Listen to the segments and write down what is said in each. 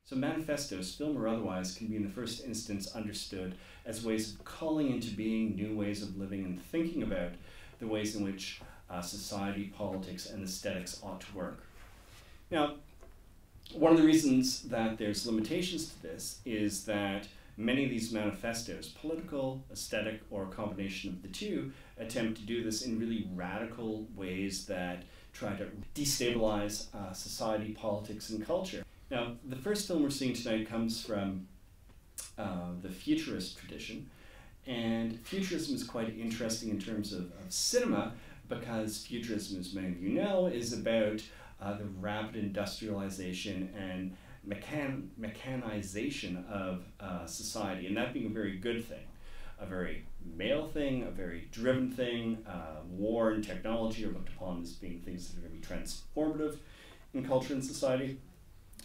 So manifestos, film or otherwise, can be in the first instance understood as ways of calling into being new ways of living and thinking about the ways in which society, politics, and aesthetics ought to work. Now, one of the reasons that there's limitations to this is that many of these manifestos, political, aesthetic, or a combination of the two, attempt to do this in really radical ways that try to destabilize society, politics, and culture. Now, the first film we're seeing tonight comes from the Futurist tradition, and Futurism is quite interesting in terms of cinema, because Futurism, as many of you know, is about the rapid industrialization and mechanization of society, and that being a very good thing, a very male thing, a very driven thing. War and technology are looked upon as being things that are going to be transformative in culture and society.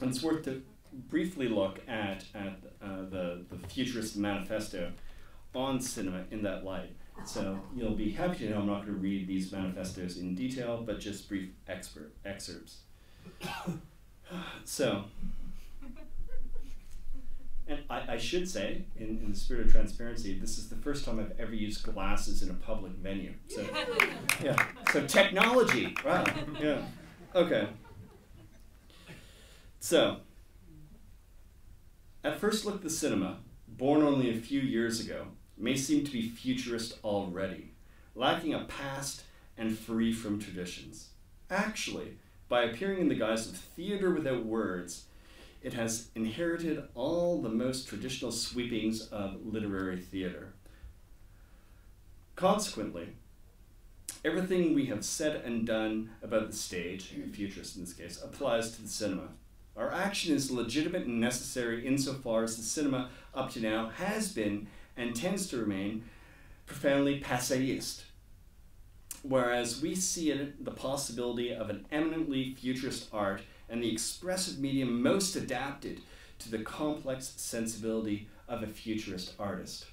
And it's worth to briefly look at the Futurist Manifesto on cinema in that light. So you'll be happy to know I'm not going to read these manifestos in detail, but just brief excerpts. So, and I should say, in the spirit of transparency, this is the first time I've ever used glasses in a public venue. So, yeah. So technology, wow, yeah. Okay. So, at first look, the cinema, born only a few years ago, may seem to be futurist already, lacking a past and free from traditions. Actually, by appearing in the guise of theater without words, it has inherited all the most traditional sweepings of literary theater. Consequently, everything we have said and done about the stage, futurist in this case, applies to the cinema. Our action is legitimate and necessary insofar as the cinema up to now has been and tends to remain profoundly passéiste, whereas we see in it the possibility of an eminently futurist art and the expressive medium most adapted to the complex sensibility of a futurist artist.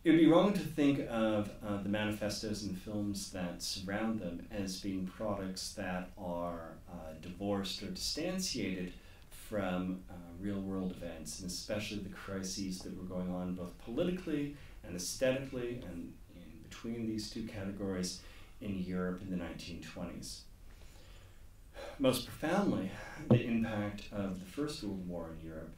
It would be wrong to think of the manifestos and films that surround them as being products that are divorced or distantiated from real-world events, and especially the crises that were going on both politically and aesthetically and in between these two categories in Europe in the 1920s. Most profoundly, the impact of the First World War in Europe,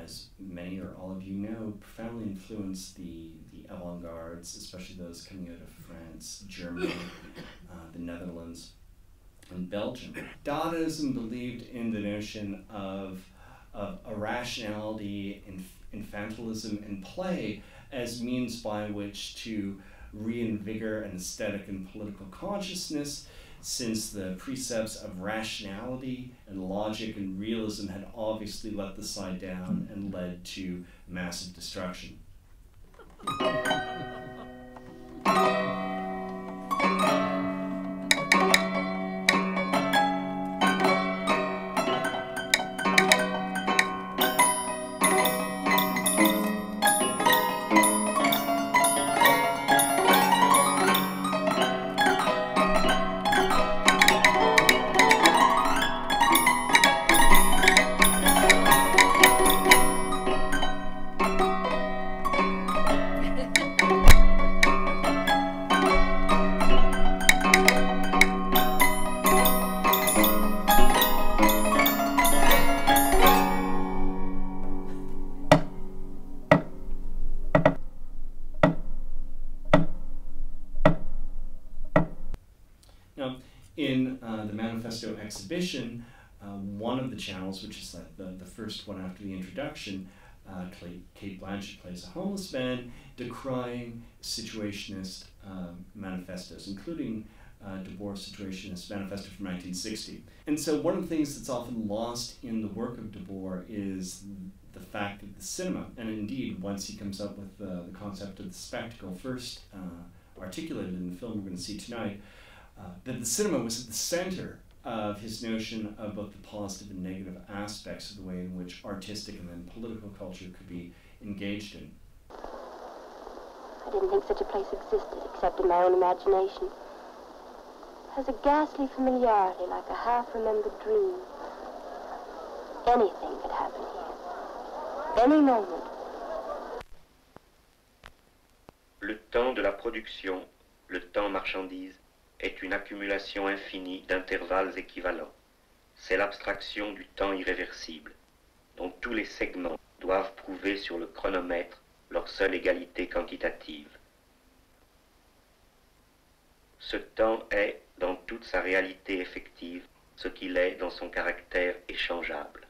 as many or all of you know, profoundly influenced the avant-gardes, especially those coming out of France, Germany, the Netherlands, and Belgium. Dadaism believed in the notion of irrationality, infantilism, and play as means by which to reinvigorate an aesthetic and political consciousness, since the precepts of rationality and logic and realism had obviously let the side down and led to massive destruction. In the Manifesto exhibition, one of the channels, which is the first one after the introduction, Kate Blanchett plays a homeless man decrying situationist manifestos, including Du Bois' Situationist Manifesto from 1960. And so one of the things that's often lost in the work of Du Bois is the fact that the cinema, and indeed once he comes up with the concept of the spectacle first articulated in the film we're going to see tonight, that the cinema was at the center of his notion of both the positive and negative aspects of the way in which artistic and then political culture could be engaged in. I didn't think such a place existed except in my own imagination. It has a ghastly familiarity, like a half-remembered dream. Anything could happen here. Any moment. Le temps de la production, le temps marchandise, est une accumulation infinie d'intervalles équivalents. C'est l'abstraction du temps irréversible, dont tous les segments doivent prouver sur le chronomètre leur seule égalité quantitative. Ce temps est, dans toute sa réalité effective, ce qu'il est dans son caractère échangeable.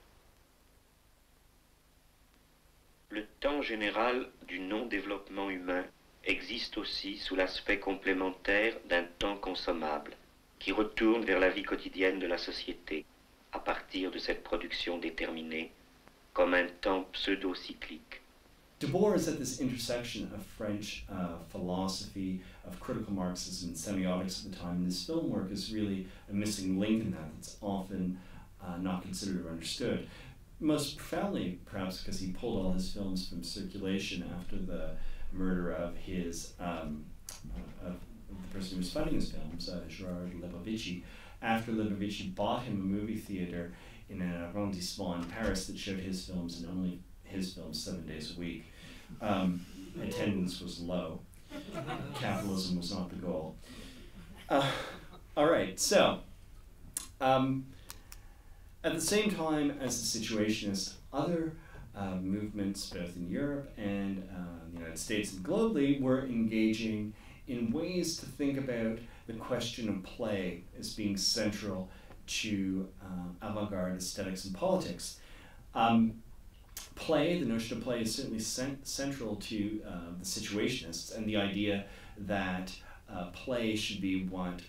Le temps général du non-développement humain existe aussi sous l'aspect complémentaire d'un temps consommable, qui retourne vers la vie quotidienne de la société, à partir de cette production déterminée, comme un temps pseudo-cyclique. Du Bois is at this intersection of French philosophy, of critical Marxism and semiotics at the time, and his film work is really a missing link in that. It's often not considered or understood. Most profoundly, perhaps, because he pulled all his films from circulation after the murder of his of the person who was funding his films, Gerard Lebovici, after Lebovici bought him a movie theater in an arrondissement in Paris that showed his films, and only his films, 7 days a week. Attendance was low. Capitalism was not the goal. All right, so at the same time as the Situationists, other movements, both in Europe and the United States and globally, were engaging in ways to think about the question of play as being central to avant-garde aesthetics and politics. Play, the notion of play, is certainly central to the Situationists, and the idea that play should be what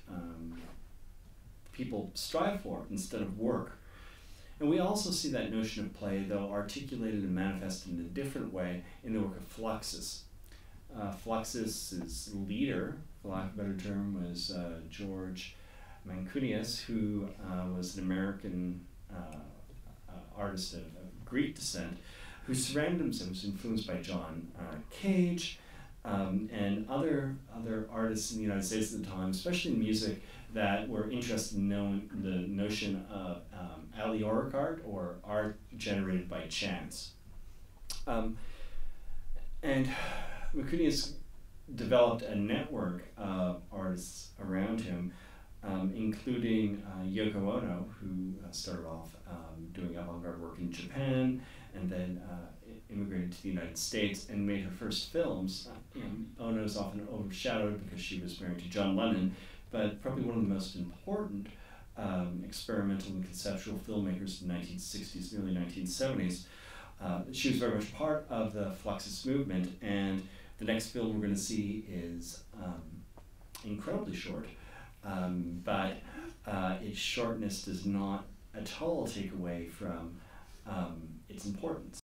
people strive for instead of work. And we also see that notion of play, though, articulated and manifested in a different way in the work of Fluxus. Fluxus's leader, for lack of a better term, was George Mancunius, who was an American artist of Greek descent, who surrounded himself, was influenced by John Cage and other artists in the United States at the time, especially in music, that were interested in the notion of allegoric art, or art generated by chance. And Mancunius developed a network of artists around him, including Yoko Ono, who started off doing avant-garde work in Japan, and then immigrated to the United States and made her first films. Ono is often overshadowed because she was married to John Lennon, but probably one of the most important experimental and conceptual filmmakers in the 1960s and early 1970s. She was very much part of the Fluxus movement, and the next film we're going to see is incredibly short, but its shortness does not at all take away from its importance.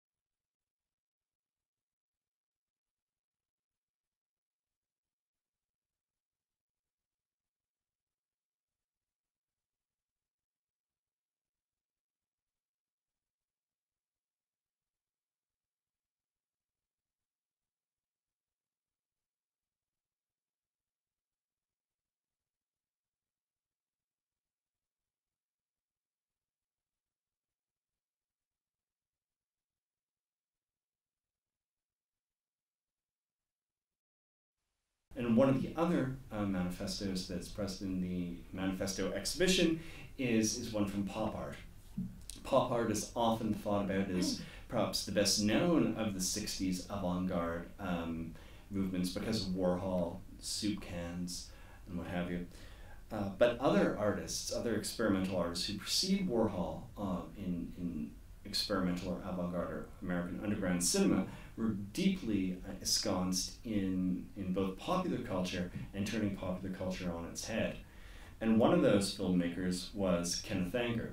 And one of the other manifestos that's present in the Manifesto exhibition is one from pop art. Pop art is often thought about as perhaps the best known of the 60s avant-garde movements because of Warhol, soup cans, and what have you. But other artists, other experimental artists who precede Warhol in experimental or avant-garde or American underground cinema were deeply ensconced in both popular culture and turning popular culture on its head. And one of those filmmakers was Kenneth Anger.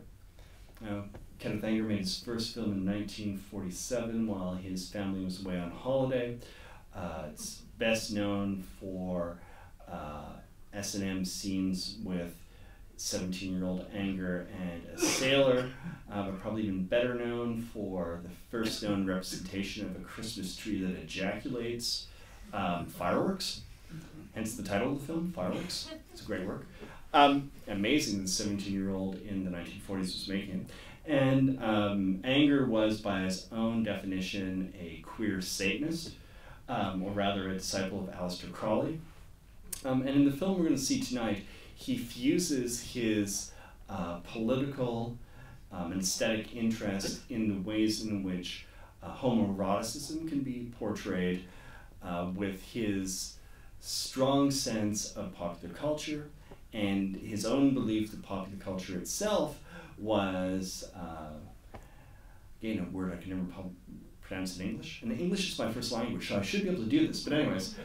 Now, Kenneth Anger made his first film in 1947 while his family was away on holiday. It's best known for S&M scenes with 17-year-old Anger and a sailor, but probably even better known for the first known representation of a Christmas tree that ejaculates fireworks, hence the title of the film, Fireworks. It's a great work. Amazing that the 17-year-old in the 1940s was making it. And Anger was, by his own definition, a queer Satanist, or rather a disciple of Aleister Crowley. And in the film we're going to see tonight, he fuses his political and aesthetic interest in the ways in which homoeroticism can be portrayed with his strong sense of popular culture and his own belief that popular culture itself was, again, a word I can never pronounce in English. And English is my first language, so I should be able to do this. But anyways,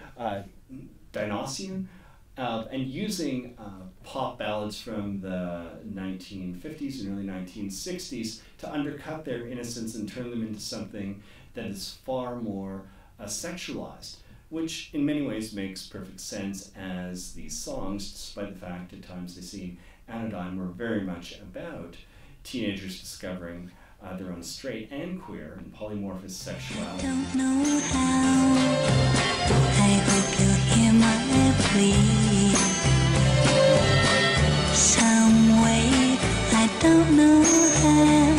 Dionysian, and using pop ballads from the 1950s and early 1960s to undercut their innocence and turn them into something that is far more sexualized, which in many ways makes perfect sense, as these songs, despite the fact at times they seem anodyne, were very much about teenagers discovering their own straight and queer and polymorphous sexuality. Don't know how, I hope you'll hear my plea. Some way, I don't know how,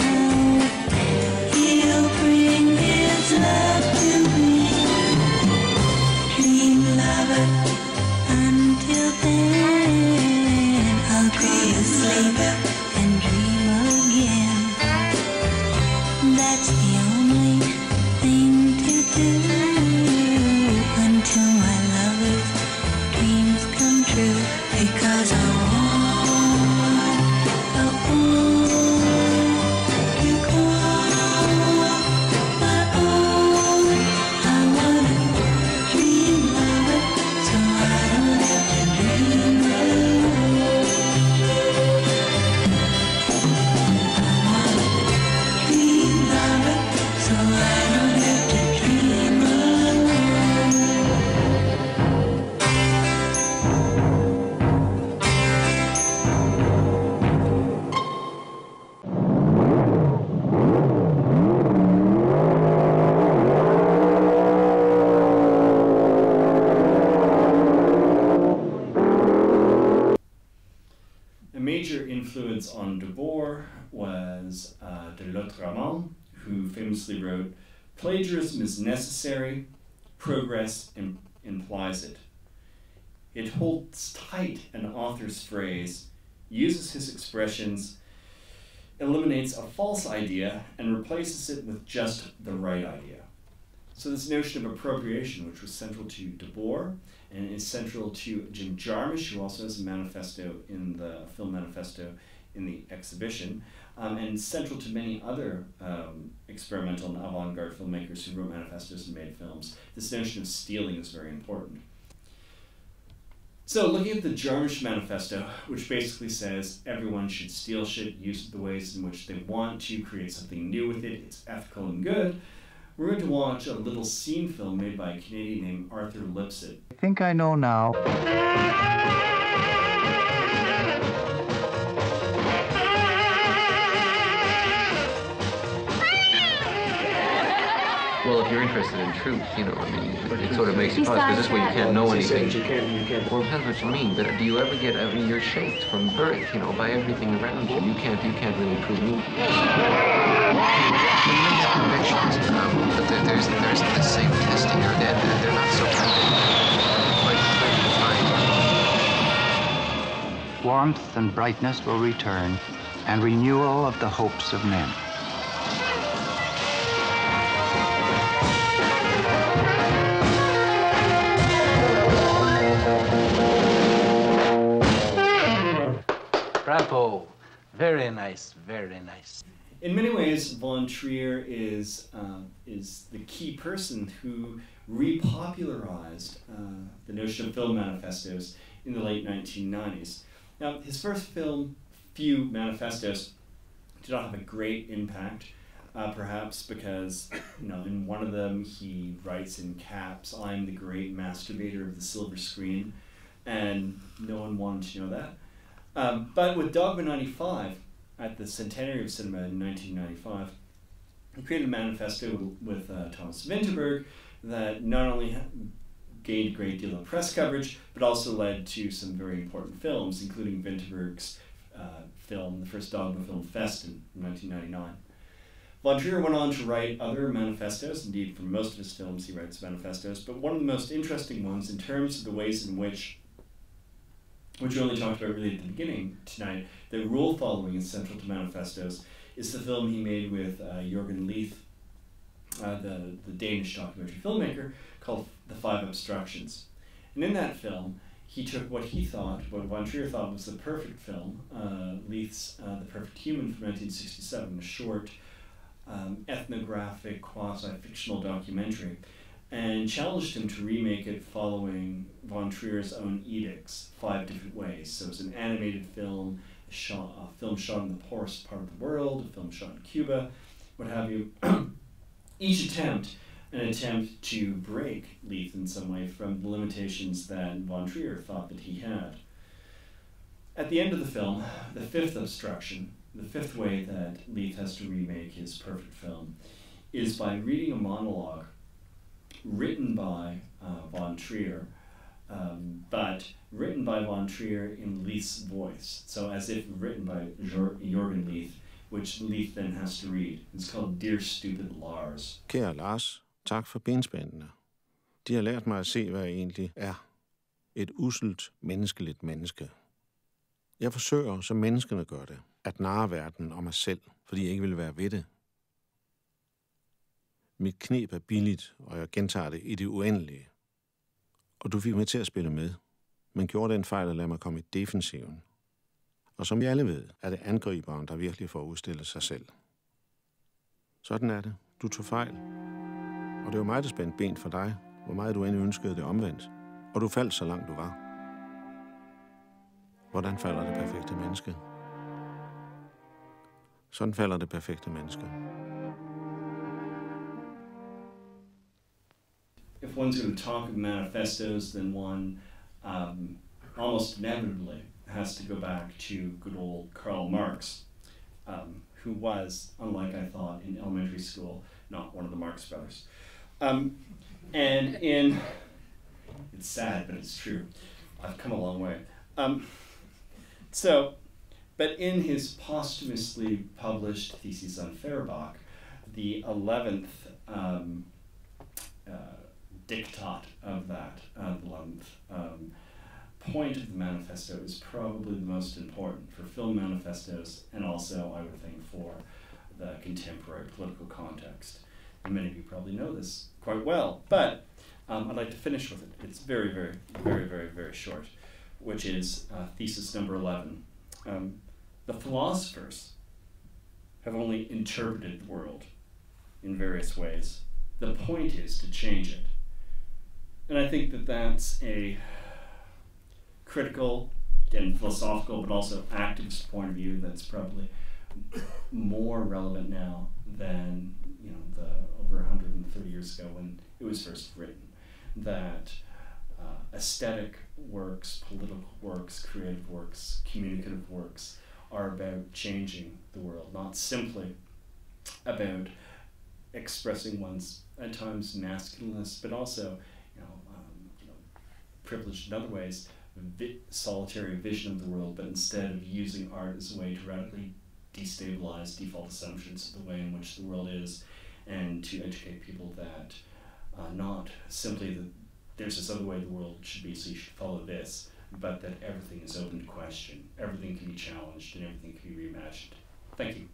he'll bring his love to me. Dream lover, until then, I'll be a sleeper and dream again. That's the only thing to do until my lover's dreams come true. Because I want you call my own. I want a dream lover, so I don't have to dream alone. I want a dream lover, so I don't have to dream alone. A major influence on De Boer was de Lautréamont, who famously wrote, "Plagiarism is necessary, progress implies it. It holds tight an author's phrase, uses his expressions, eliminates a false idea, and replaces it with just the right idea." So this notion of appropriation, which was central to De Boer, and is central to Jim Jarmusch, who also has a manifesto in the film manifesto in the exhibition, and central to many other experimental and avant-garde filmmakers who wrote manifestos and made films. This notion of stealing is very important. So looking at the Jarmusch manifesto, which basically says everyone should steal shit, use it the ways in which they want to, create something new with it, it's ethical and good, we're going to watch a little scene film made by a Canadian named Arthur Lipsett. I think I know now. Well, if you're interested in truth, you know, I mean, it sort of makes you pause, because this way you can't know anything. You can't. Well, depends what you mean, but do you ever get, I mean, you're shaped from birth, you know, by everything around you. You can't really prove me. Convictions, but there's the same testing. They're not so quite defined. Warmth and brightness will return, and renewal of the hopes of men. Bravo. Very nice, very nice. in many ways, von Trier is the key person who repopularized the notion of film manifestos in the late 1990s. Now, his first film, few manifestos, did not have a great impact, perhaps because, in one of them he writes in caps, "I'm the great masturbator of the silver screen," and no one wanted to know that. But with Dogma 95, at the centenary of cinema in 1995, he created a manifesto with Thomas Vinterberg that not only gained a great deal of press coverage, but also led to some very important films, including Vinterberg's film, the first Dogma Film Fest in 1999. Von Trier went on to write other manifestos. Indeed, for most of his films he writes manifestos, but one of the most interesting ones in terms of the ways in which we only talked about really at the beginning tonight, that rule following is central to manifestos, is the film he made with Jørgen Leith, the Danish documentary filmmaker, called The Five of Obstructions. And in that film, he took what von Trier thought was the perfect film, Leith's The Perfect Human from 1967, a short ethnographic, quasi-fictional documentary, and challenged him to remake it following von Trier's own edicts, 5 different ways. So it's an animated film, a film shot in the poorest part of the world, a film shot in Cuba, what have you. Each attempt, an attempt to break Leith in some way from the limitations that von Trier thought that he had. At the end of the film, the fifth obstruction, the fifth way that Leith has to remake his perfect film, is by reading a monologue written by von Trier, but written by von Trier in Leith's voice. So as if written by Jørgen Leith, which Leith then has to read. It's called Dear Stupid Lars. Kære Lars, tak for benspændene. De har lært mig at se, hvad jeg egentlig er. Et usselt, menneskeligt menneske. Jeg forsøger, som menneskene gør det, at narre verden og mig selv, fordi jeg ikke vil være ved det. Mit knep er billigt, og jeg gentager det i det uendelige. Og du fik mig til at spille med, men gjorde den fejl at lade mig komme i defensiven. Og som vi alle ved, er det angriberen, der virkelig får udstillet sig selv. Sådan er det. Du tog fejl. Og det var mig, der spændte ben for dig, hvor meget du end ønskede det omvendt. Og du faldt så langt du var. Hvordan falder det perfekte menneske? Sådan falder det perfekte menneske. If one's going to talk of manifestos, then one almost inevitably has to go back to good old Karl Marx, who was, unlike I thought in elementary school, not one of the Marx brothers. And it's sad, but it's true. I've come a long way. But in his posthumously published thesis on Feuerbach, the 11th diktat of that, the 11th point of the manifesto is probably the most important for film manifestos and also, I would think, for the contemporary political context. And many of you probably know this quite well, but I'd like to finish with it. It's very, very, very, very, very short, which is thesis number 11. The philosophers have only interpreted the world in various ways. The point is to change it. And I think that that's a critical and philosophical, but also activist point of view that's probably more relevant now than the over 130 years ago when it was first written. That aesthetic works, political works, creative works, communicative works are about changing the world, not simply about expressing one's at times masculineness, but also privileged in other ways, solitary vision of the world, but instead of using art as a way to radically destabilize default assumptions of the way in which the world is, and to educate people that not simply that there's this other way the world should be, so you should follow this, but that everything is open to question, everything can be challenged, and everything can be reimagined. Thank you.